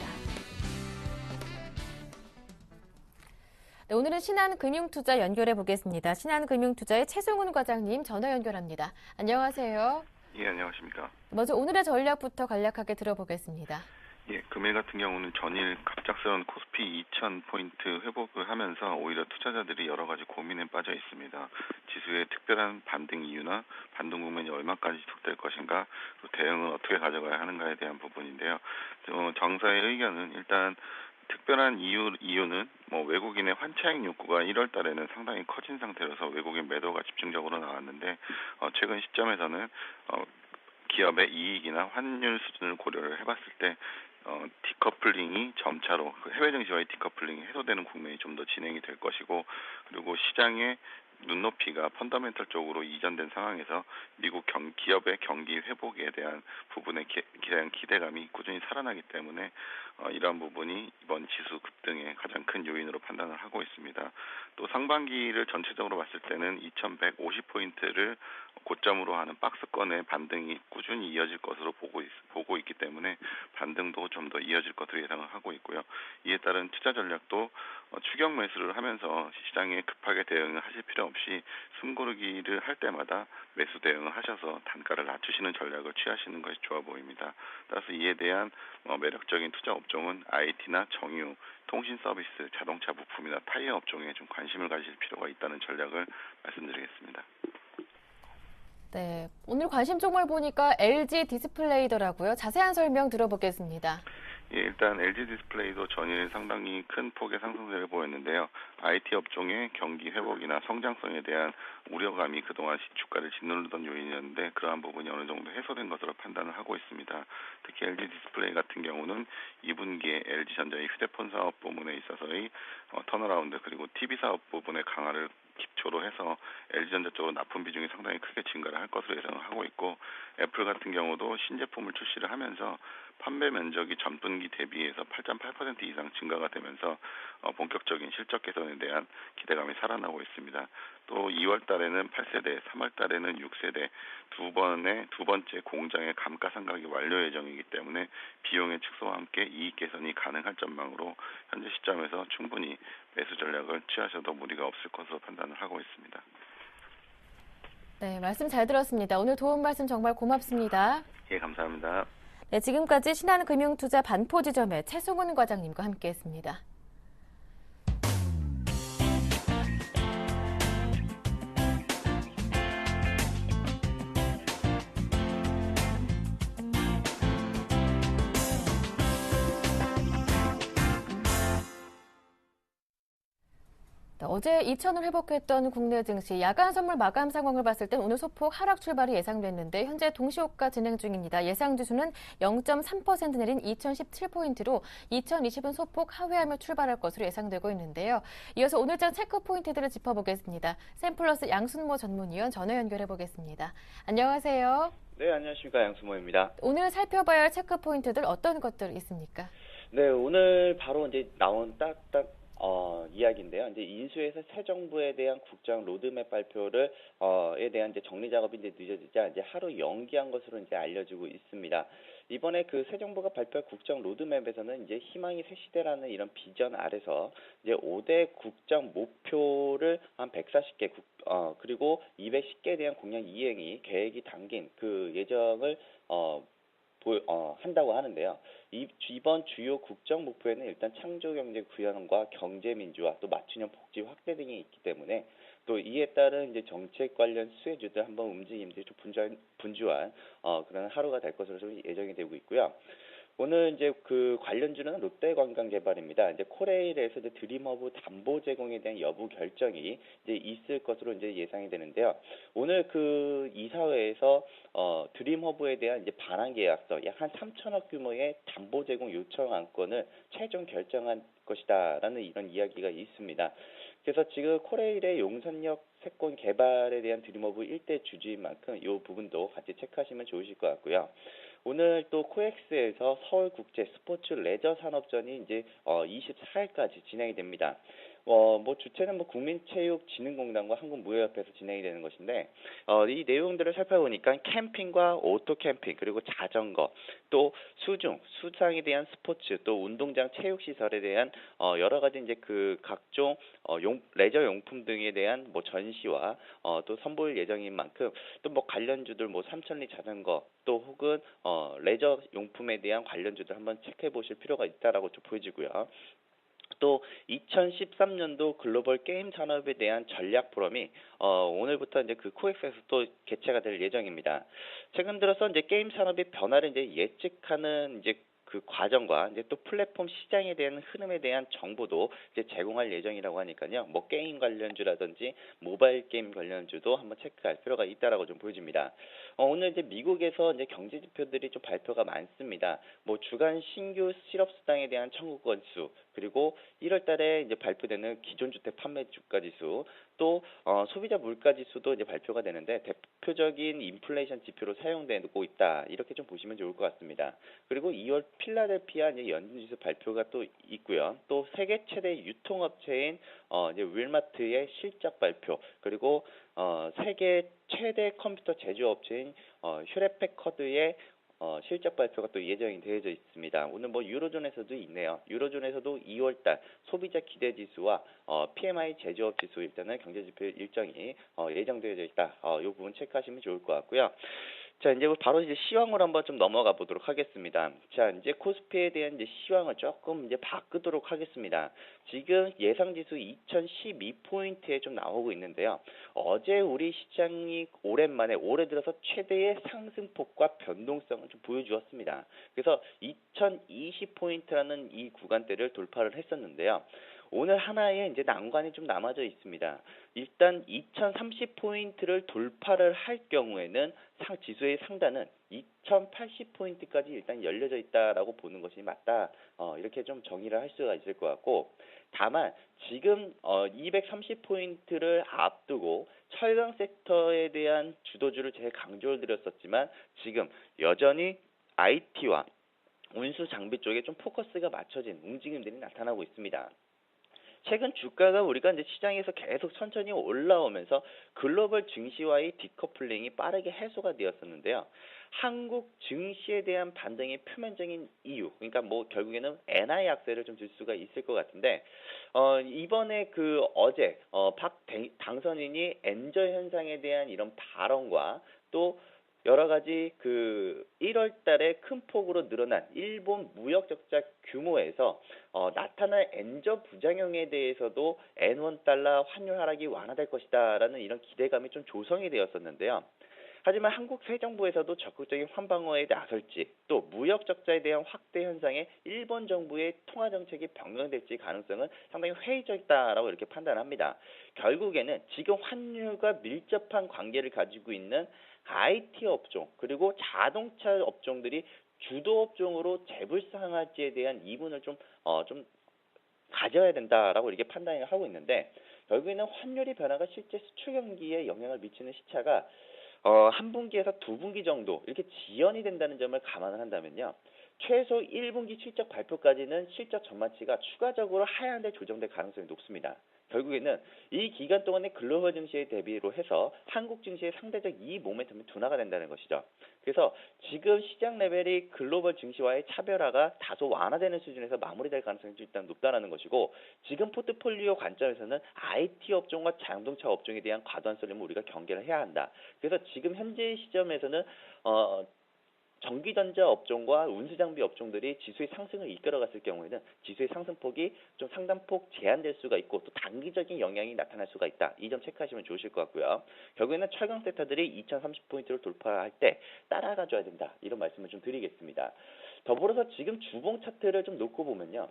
네, 오늘은 신한금융투자 연결해 보겠습니다. 신한금융투자의 최승훈 과장님 전화 연결합니다. 안녕하세요. 예, 안녕하십니까. 먼저 오늘의 전략부터 간략하게 들어보겠습니다. 예, 금일 같은 경우는 전일 갑작스러운 코스피 2,000포인트 회복을 하면서 오히려 투자자들이 여러 가지 고민에 빠져 있습니다. 지수의 특별한 반등 이유나 반등 국면이 얼마까지 지속될 것인가, 또 대응은 어떻게 가져가야 하는가에 대한 부분인데요. 정사의 의견은 일단 특별한 이유는 외국인의 환차익 욕구가 1월 달에는 상당히 커진 상태로서 외국인 매도가 집중적으로 나왔는데 최근 시점에서는 기업의 이익이나 환율 수준을 고려를 해봤을 때 디커플링이 점차로 해외 증시와의 디커플링이 해소되는 국면이 좀 더 진행이 될 것이고, 그리고 시장의 눈높이가 펀더멘털 쪽으로 이전된 상황에서 미국 기업의 경기 회복에 대한 부분에 대한 기대감이 꾸준히 살아나기 때문에 이러한 부분이 이번 지수 급등의 가장 큰 요인으로 판단을 하고 있습니다. 또 상반기를 전체적으로 봤을 때는 2150포인트를 고점으로 하는 박스권의 반등이 꾸준히 이어질 것으로 보고 있기 때문에 반등도 좀 더 이어질 것으로 예상을 하고 있고요. 이에 따른 투자 전략도 추격 매수를 하면서 시장에 급하게 대응을 하실 필요 없이 숨고르기를 할 때마다 매수 대응을 하셔서 단가를 낮추시는 전략을 취하시는 것이 좋아 보입니다. 따라서 이에 대한 매력적인 투자 업종은 IT나 정유, 통신 서비스, 자동차 부품이나 타이어 업종에 좀 관심을 가질 필요가 있다는 전략을 말씀드리겠습니다. 네, 오늘 관심 종목을 보니까 LG 디스플레이더라고요. 자세한 설명 들어보겠습니다. 예, 일단 LG 디스플레이도 전일 상당히 큰 폭의 상승세를 보였는데요. IT 업종의 경기 회복이나 성장성에 대한 우려감이 그동안 주가를 짓누르던 요인이었는데 그러한 부분이 어느 정도 해소된 것으로 판단을 하고 있습니다. 특히 LG 디스플레이 같은 경우는 2분기에 LG전자의 휴대폰 사업 부문에 있어서의 턴어라운드, 그리고 TV 사업 부분의 강화를 기초로 해서 LG전자 쪽으로 납품 비중이 상당히 크게 증가를 할 것으로 예상을 하고 있고, 애플 같은 경우도 신제품을 출시를 하면서 판매 면적이 전분기 대비해서 8.8% 이상 증가가 되면서 본격적인 실적 개선에 대한 기대감이 살아나고 있습니다. 또 2월 달에는 8세대, 3월 달에는 6세대 두 번째 공장의 감가상각이 완료 예정이기 때문에 비용의 축소와 함께 이익 개선이 가능할 전망으로 현재 시점에서 충분히 매수 전략을 취하셔도 무리가 없을 것으로 판단을 하고 있습니다. 네, 말씀 잘 들었습니다. 오늘 도움 말씀 정말 고맙습니다. 예, 감사합니다. 네, 지금까지 신한금융투자 반포지점의 최송은 과장님과 함께했습니다. 어제 2천을 회복했던 국내 증시 야간 선물 마감 상황을 봤을 땐 오늘 소폭 하락 출발이 예상됐는데 현재 동시호가 진행 중입니다. 예상 지수는 0.3% 내린 2017포인트로 2020은 소폭 하회하며 출발할 것으로 예상되고 있는데요. 이어서 오늘장 체크 포인트들을 짚어보겠습니다. 샘플러스 양순모 전문위원 전화 연결해 보겠습니다. 안녕하세요. 네, 안녕하십니까. 양순모입니다. 오늘 살펴봐야 할 체크 포인트들 어떤 것들 있습니까? 네, 오늘 바로 이제 나온 이야기인데요. 이제 인수해서 새 정부에 대한 국정 로드맵 발표를 에 대한 이제 정리 작업이 이제 늦어지자 이제 하루 연기한 것으로 이제 알려지고 있습니다. 이번에 그 새 정부가 발표한 국정 로드맵에서는 이제 희망이 새 시대라는 이런 비전 아래서 이제 5대 국정 목표를 한 140개 그리고 210개에 대한 공약 이행이 계획이 담긴 그 예정을 한다고 하는데요. 이번 주요 국정 목표에는 일단 창조 경제 구현과 경제 민주화, 또 맞춤형 복지 확대 등이 있기 때문에 또 이에 따른 이제 정책 관련 수혜주들 한번 움직임들이 좀 분주한 그런 하루가 될 것으로 좀 예정이 되고 있고요. 오늘 이제 그 관련주는 롯데관광개발입니다. 이제 코레일에서 이제 드림허브 담보 제공에 대한 여부 결정이 이제 있을 것으로 이제 예상이 되는데요. 오늘 그 이사회에서 드림허브에 대한 이제 반환 계약서 약 한 3천억 규모의 담보 제공 요청 안건을 최종 결정한 것이다라는 이런 이야기가 있습니다. 그래서 지금 코레일의 용산역 세권 개발에 대한 드림허브 일대 주주인 만큼 이 부분도 같이 체크하시면 좋으실 것 같고요. 오늘 또 코엑스에서 서울국제 스포츠 레저 산업전이 이제 24일까지 진행이 됩니다. 주체는 국민체육진흥공단과 한국무예협회에서 진행이 되는 것인데, 이 내용들을 살펴보니까 캠핑과 오토 캠핑, 그리고 자전거, 또 수상에 대한 스포츠, 또 운동장 체육시설에 대한, 여러 가지 이제 그 각종, 레저 용품 등에 대한 전시와, 또 선보일 예정인 만큼, 또 관련주들 삼천리 자전거, 또 혹은, 레저 용품에 대한 관련주들 한번 체크해 보실 필요가 있다라고 좀 보여지고요. 또 2013년도 글로벌 게임 산업에 대한 전략 포럼이 오늘부터 이제 그 코엑스에서 또 개최가 될 예정입니다. 최근 들어서 이제 게임 산업의 변화를 이제 예측하는 이제 그 과정과 이제 또 플랫폼 시장에 대한 흐름에 대한 정보도 이제 제공할 예정이라고 하니까요. 게임 관련주라든지 모바일 게임 관련주도 한번 체크할 필요가 있다라고 좀 보여집니다. 오늘 이제 미국에서 이제 경제 지표들이 좀 발표가 많습니다. 주간 신규 실업 수당에 대한 청구 건수, 그리고 1월 달에 이제 발표되는 기존 주택 판매 주가 지수, 또 소비자 물가 지수도 이제 발표가 되는데 대표적인 인플레이션 지표로 사용되고 있다. 이렇게 좀 보시면 좋을 것 같습니다. 그리고 2월 필라델피아 이제 연준 지수 발표가 또 있고요. 또 세계 최대 유통업체인 이제 윌마트의 실적 발표, 그리고 세계 최대 컴퓨터 제조업체인 휴렛패커드의 실적 발표가 또 예정이 되어져 있습니다. 오늘 유로존에서도 있네요. 유로존에서도 2월달 소비자 기대 지수와 PMI 제조업 지수 일단은 경제 지표 일정이 예정되어져 있다. 이 부분 체크하시면 좋을 것 같고요. 자, 이제 바로 이제 시황으로 한번 좀 넘어가 보도록 하겠습니다. 자, 이제 코스피에 대한 이제 시황을 조금 이제 바꾸도록 하겠습니다. 지금 예상 지수 2012포인트에 좀 나오고 있는데요. 어제 우리 시장이 오랜만에 올해 들어서 최대의 상승폭과 변동성을 좀 보여주었습니다. 그래서 2020포인트라는 이 구간대를 돌파를 했었는데요. 오늘 하나의 이제 난관이 좀 남아져 있습니다. 일단 2030포인트를 돌파를 할 경우에는 지수의 상단은 2080포인트까지 일단 열려져 있다라고 보는 것이 맞다. 이렇게 좀 정의를 할 수가 있을 것 같고, 다만 지금 230포인트를 앞두고 철강 섹터에 대한 주도주를 제가 강조를 드렸었지만 지금 여전히 IT와 운수 장비 쪽에 좀 포커스가 맞춰진 움직임들이 나타나고 있습니다. 최근 주가가 우리가 이제 시장에서 계속 천천히 올라오면서 글로벌 증시와의 디커플링이 빠르게 해소가 되었었는데요. 한국 증시에 대한 반등의 표면적인 이유, 그러니까 뭐 결국에는 엔화의 약세를 좀 줄 수가 있을 것 같은데, 이번에 어제 박 당선인이 엔저 현상에 대한 이런 발언과 또 여러 가지 1월 달에 큰 폭으로 늘어난 일본 무역 적자 규모에서 나타날 엔저 부작용에 대해서도 N1 달러 환율 하락이 완화될 것이다라는 이런 기대감이 좀 조성이 되었었는데요. 하지만 한국 새 정부에서도 적극적인 환방어에 나설지, 또 무역 적자에 대한 확대 현상에 일본 정부의 통화 정책이 변경될지 가능성은 상당히 회의적이다라고 이렇게 판단합니다. 결국에는 지금 환율과 밀접한 관계를 가지고 있는 IT 업종 그리고 자동차 업종들이 주도 업종으로 재불상할지에 대한 이분을 좀 가져야 된다라고 이렇게 판단을 하고 있는데, 결국에는 환율의 변화가 실제 수출 경기에 영향을 미치는 시차가 한 분기에서 두 분기 정도 이렇게 지연이 된다는 점을 감안을 한다면요, 최소 1분기 실적 발표까지는 실적 전망치가 추가적으로 하향돼 조정될 가능성이 높습니다. 결국에는 이 기간 동안의 글로벌 증시에 대비로 해서 한국 증시의 상대적 이 모멘텀이 둔화가 된다는 것이죠. 그래서 지금 시장 레벨이 글로벌 증시와의 차별화가 다소 완화되는 수준에서 마무리될 가능성이 일단 높다는 것이고, 지금 포트폴리오 관점에서는 IT 업종과 자동차 업종에 대한 과도한 쏠림을 우리가 경계를 해야 한다. 그래서 지금 현재 시점에서는 전기전자 업종과 운수장비 업종들이 지수의 상승을 이끌어갔을 경우에는 지수의 상승폭이 좀 상당폭 제한될 수가 있고 또 단기적인 영향이 나타날 수가 있다. 이 점 체크하시면 좋으실 것 같고요. 결국에는 철강 섹터들이 2030포인트를 돌파할 때 따라가줘야 된다. 이런 말씀을 좀 드리겠습니다. 더불어서 지금 주봉 차트를 좀 놓고 보면요,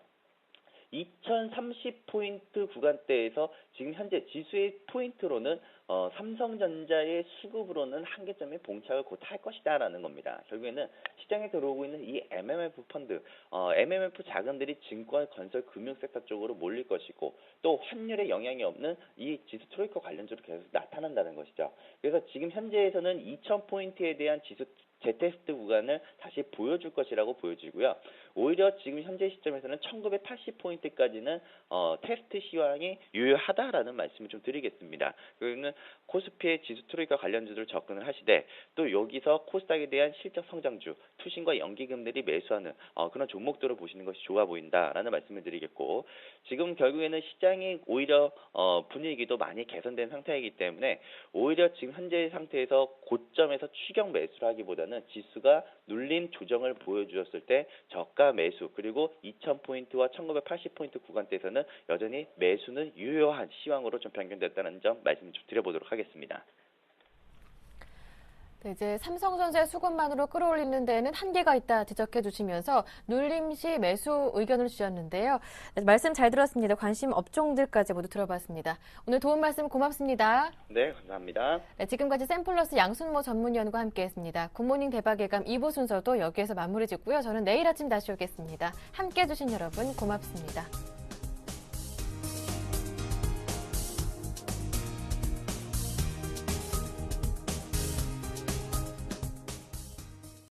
2030포인트 구간대에서 지금 현재 지수의 포인트로는 삼성전자의 수급으로는 한계점에 봉착을 곧 할 것이다라는 겁니다. 결국에는 시장에 들어오고 있는 이 MMF 펀드, MMF 자금들이 증권, 건설, 금융 섹터 쪽으로 몰릴 것이고, 또 환율에 영향이 없는 이 지수 트로이커 관련주로 계속 나타난다는 것이죠. 그래서 지금 현재에서는 2000포인트에 대한 지수 재테스트 구간을 다시 보여줄 것이라고 보여지고요. 오히려 지금 현재 시점에서는 1980포인트까지는 테스트 시황이 유효하다라는 말씀을 좀 드리겠습니다. 그러면 코스피의 지수 트로이카 관련주들 접근을 하시되, 또 여기서 코스닥에 대한 실적 성장주, 투신과 연기금들이 매수하는 그런 종목들을 보시는 것이 좋아 보인다라는 말씀을 드리겠고, 지금 결국에는 시장이 오히려 분위기도 많이 개선된 상태이기 때문에 오히려 지금 현재 상태에서 고점에서 추격 매수를 하기보다는 지수가 눌림 조정을 보여주었을 때 저가 매수, 그리고 2000포인트와 1980포인트 구간대에서는 여전히 매수는 유효한 시황으로 좀 변경됐다는 점 말씀 좀 드려보도록 하겠습니다. 네, 이제 삼성전자의 수급만으로 끌어올리는 데에는 한계가 있다 지적해 주시면서 눌림 시 매수 의견을 주셨는데요. 네, 말씀 잘 들었습니다. 관심 업종들까지 모두 들어봤습니다. 오늘 도움 말씀 고맙습니다. 네, 감사합니다. 네, 지금까지 샘플러스 양순모 전문위원과 함께했습니다. 굿모닝 대박예감 2부 순서도 여기에서 마무리 짓고요. 저는 내일 아침 다시 오겠습니다. 함께해 주신 여러분 고맙습니다.